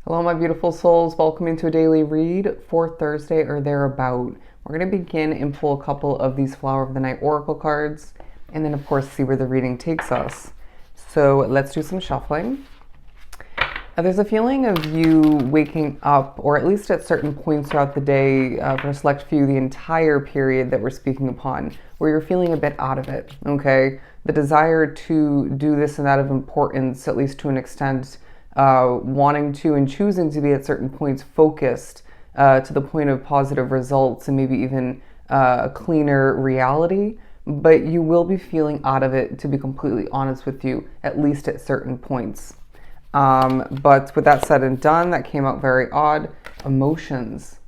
Hello, my beautiful souls. Welcome into a daily read for Thursday or thereabout. We're going to begin and pull a couple of these Flower of the Night Oracle cards, and then, of course, see where the reading takes us. So let's do some shuffling. There's a feeling of you waking up, or at least at certain points throughout the day, for a select few, the entire period that we're speaking upon, where you're feeling a bit out of it, okay? The desire to do this and that of importance, at least to an extent, wanting to and choosing to be at certain points focused to the point of positive results and maybe even a cleaner reality. But you will be feeling out of it, to be completely honest with you, at least at certain points. But with that said and done, that came out very odd. Emotions.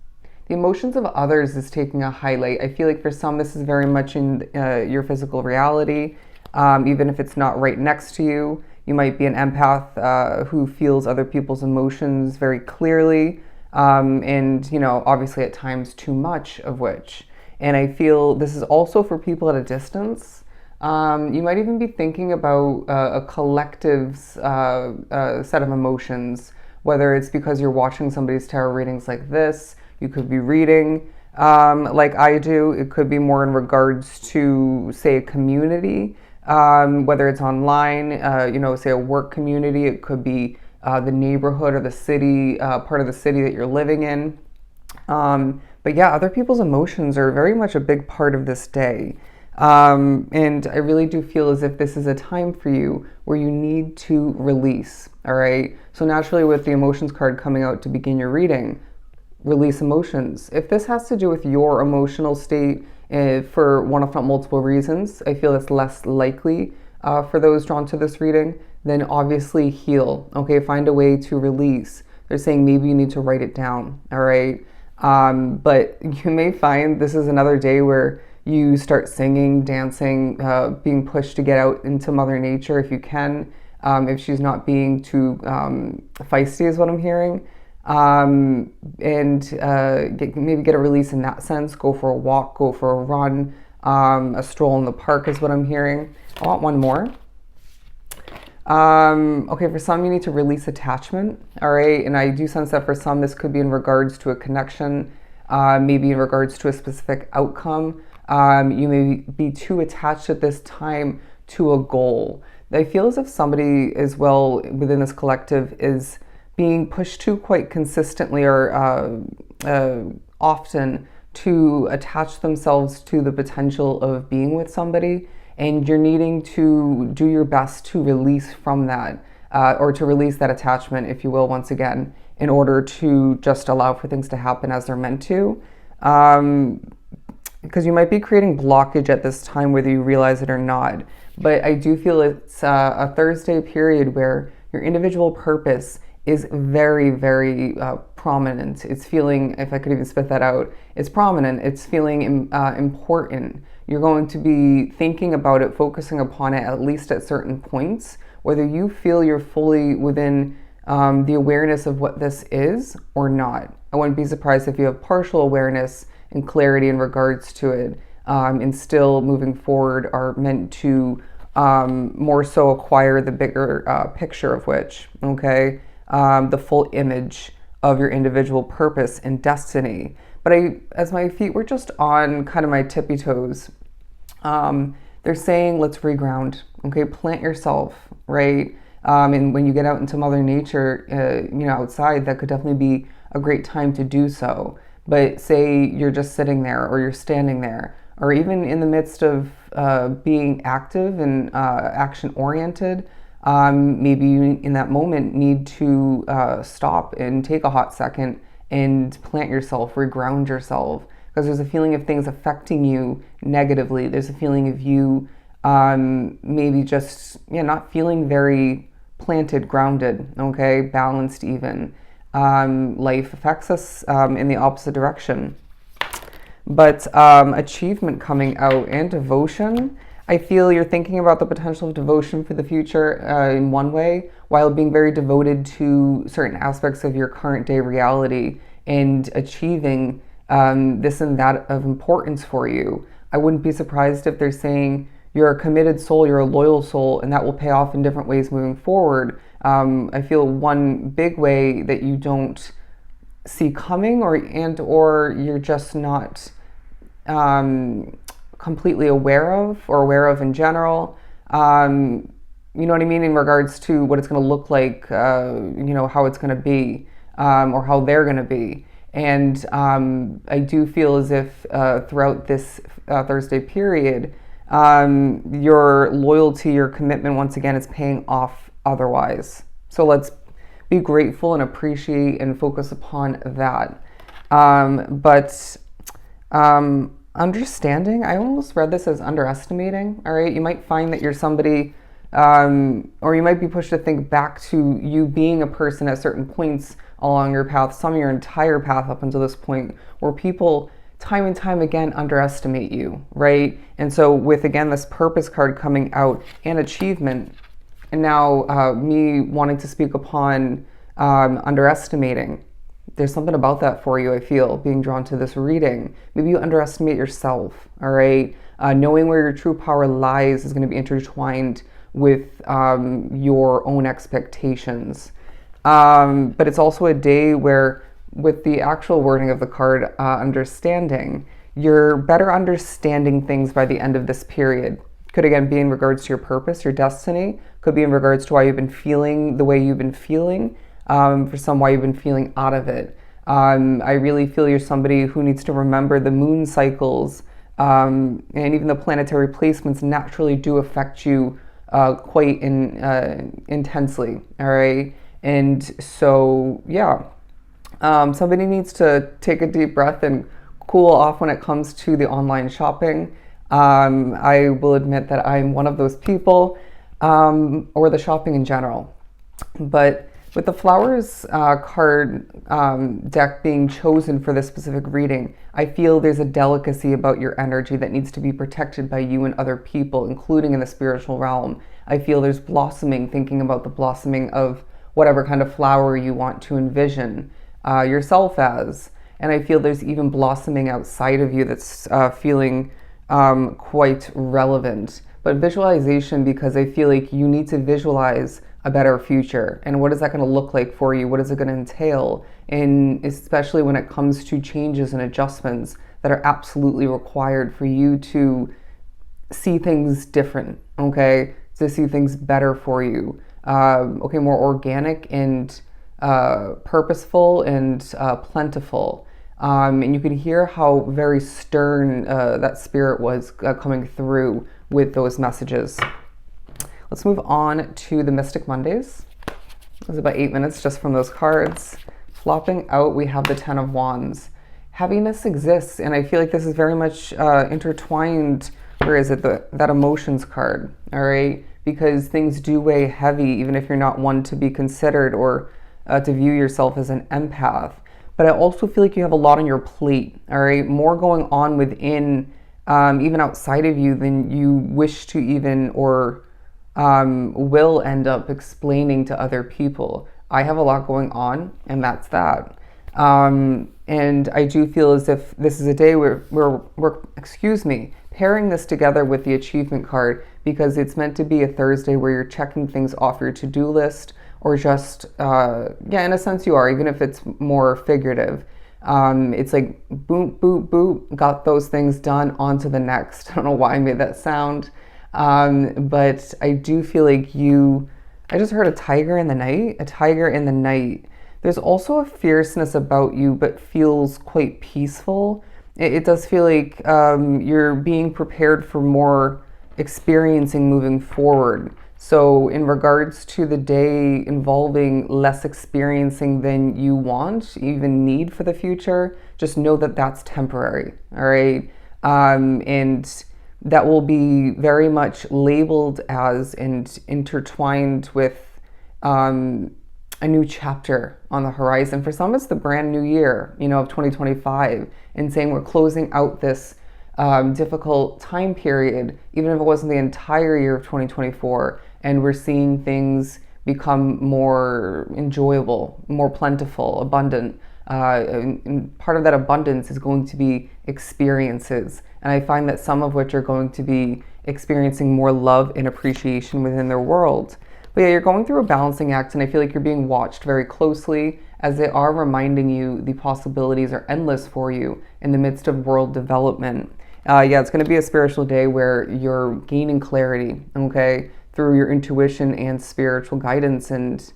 The emotions of others is taking a highlight. I feel like for some, this is very much in your physical reality. Even if it's not right next to you, you might be an empath who feels other people's emotions very clearly. And, obviously at times too much of which. And I feel this is also for people at a distance. You might even be thinking about a collective set of emotions, whether it's because you're watching somebody's tarot readings like this. You could be reading like I do. It could be more in regards to, say, a community, whether it's online, say a work community. It could be the neighborhood or the city, part of the city that you're living in. But yeah, other people's emotions are very much a big part of this day. And I really do feel as if this is a time for you where you need to release, all right? So naturally with the emotions card coming out to begin your reading, release emotions. If this has to do with your emotional state for one if not multiple reasons, I feel it's less likely for those drawn to this reading, then obviously heal, okay? Find a way to release. They're saying maybe you need to write it down, all right? But you may find this is another day where you start singing, dancing, being pushed to get out into Mother Nature if you can, if she's not being too feisty is what I'm hearing. Maybe get a release in that sense. Go for a walk, go for a run, a stroll in the park is what I'm hearing. I want one more. Okay, for some you need to release attachment, all right? And I do sense that for some this could be in regards to a connection, maybe in regards to a specific outcome. You may be too attached at this time to a goal. I feel as if somebody as well within this collective is being pushed to quite consistently or often to attach themselves to the potential of being with somebody, and you're needing to do your best to release from that or to release that attachment, if you will, once again, in order to just allow for things to happen as they're meant to. Because you might be creating blockage at this time, whether you realize it or not. But I do feel it's a Thursday period where your individual purpose is very, very prominent. It's feeling, if I could even spit that out, it's prominent. It's feeling important. You're going to be thinking about it, focusing upon it, at least at certain points, whether you feel you're fully within the awareness of what this is or not. I wouldn't be surprised if you have partial awareness and clarity in regards to it, and still moving forward are meant to more so acquire the bigger picture of which, okay, the full image of your individual purpose and destiny. But as my feet were just on kind of my tippy toes, they're saying let's reground, okay, plant yourself, right? And when you get out into Mother Nature, outside, that could definitely be a great time to do so. But say you're just sitting there or you're standing there, or even in the midst of being active and action-oriented, maybe you in that moment need to stop and take a hot second and plant yourself, reground yourself, because there's a feeling of things affecting you negatively. There's a feeling of you maybe just not feeling very planted, grounded, okay, balanced even. Life affects us in the opposite direction. But achievement coming out and devotion, I feel you're thinking about the potential of devotion for the future in one way, while being very devoted to certain aspects of your current day reality and achieving this and that of importance for you. I wouldn't be surprised if they're saying you're a committed soul, you're a loyal soul, and that will pay off in different ways moving forward. I feel one big way that you don't see coming, or you're just not completely aware of, or aware of in general. You know what I mean, in regards to what it's going to look like, how it's going to be, or how they're going to be. And I do feel as if throughout this Thursday period, your loyalty, your commitment, once again, is paying off otherwise. So let's be grateful and appreciate and focus upon that. But understanding, I almost read this as underestimating. All right, you might find that you're somebody, or you might be pushed to think back to you being a person at certain points along your path, some of your entire path up until this point, where people time and time again underestimate you, right? And so with, again, this purpose card coming out and achievement, and now me wanting to speak upon underestimating, there's something about that for you, I feel, being drawn to this reading. Maybe you underestimate yourself, all right? Knowing where your true power lies is going to be intertwined with your own expectations. But it's also a day where, with the actual wording of the card, understanding, you're better understanding things by the end of this period. Could, again, be in regards to your purpose, your destiny. Could be in regards to why you've been feeling the way you've been feeling. For some, why you've been feeling out of it. I really feel you're somebody who needs to remember the moon cycles, and even the planetary placements naturally do affect you quite intensely, all right? And so, yeah, somebody needs to take a deep breath and cool off when it comes to the online shopping. I will admit that I'm one of those people, or the shopping in general. But with the flowers card deck being chosen for this specific reading, I feel there's a delicacy about your energy that needs to be protected by you and other people, including in the spiritual realm. I feel there's blossoming, thinking about the blossoming of whatever kind of flower you want to envision yourself as. And I feel there's even blossoming outside of you that's feeling quite relevant. But visualization, because I feel like you need to visualize a better future. And what is that going to look like for you? What is it going to entail? And especially when it comes to changes and adjustments that are absolutely required for you to see things different, okay? To see things better for you. More organic and purposeful and plentiful. And you can hear how very stern that spirit was coming through with those messages. Let's move on to the Mystic Mondays. It was about 8 minutes just from those cards. Flopping out, we have the Ten of Wands. Heaviness exists, and I feel like this is very much intertwined. Where is it? That emotions card, all right? Because things do weigh heavy, even if you're not one to be considered or to view yourself as an empath. But I also feel like you have a lot on your plate, all right? More going on within, even outside of you, than you wish to even or will end up explaining to other people. I have a lot going on, and that's that. And I do feel as if this is a day where we're pairing this together with the achievement card, because it's meant to be a Thursday where you're checking things off your to-do list, or just, in a sense you are, even if it's more figurative. It's like boop, boop, boop, got those things done, on to the next. I don't know why I made that sound. But I do feel like I just heard a tiger in the night. There's also a fierceness about you, but feels quite peaceful. It does feel like you're being prepared for more experiencing moving forward. So in regards to the day involving less experiencing than you want, even need for the future, just know that that's temporary, all right? And that will be very much labeled as and intertwined with a new chapter on the horizon. For some, it's the brand new year, of 2025, and saying we're closing out this difficult time period, even if it wasn't the entire year of 2024, and we're seeing things become more enjoyable, more plentiful, abundant. And part of that abundance is going to be experiences. And I find that some of which are going to be experiencing more love and appreciation within their world. But yeah, you're going through a balancing act, and I feel like you're being watched very closely as they are reminding you the possibilities are endless for you in the midst of world development. Yeah, it's going to be a spiritual day where you're gaining clarity, okay, through your intuition and spiritual guidance and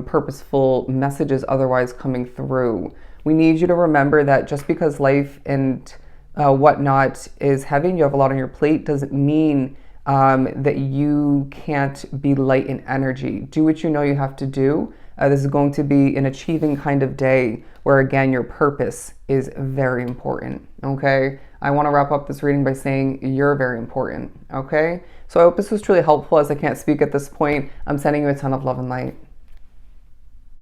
purposeful messages otherwise coming through. We need you to remember that just because life and whatnot is heavy and you have a lot on your plate doesn't mean that you can't be light in energy. Do what you know you have to do. This is going to be an achieving kind of day where, again, your purpose is very important, okay? I want to wrap up this reading by saying you're very important, okay? So I hope this was truly helpful. As I can't speak at this point, I'm sending you a ton of love and light.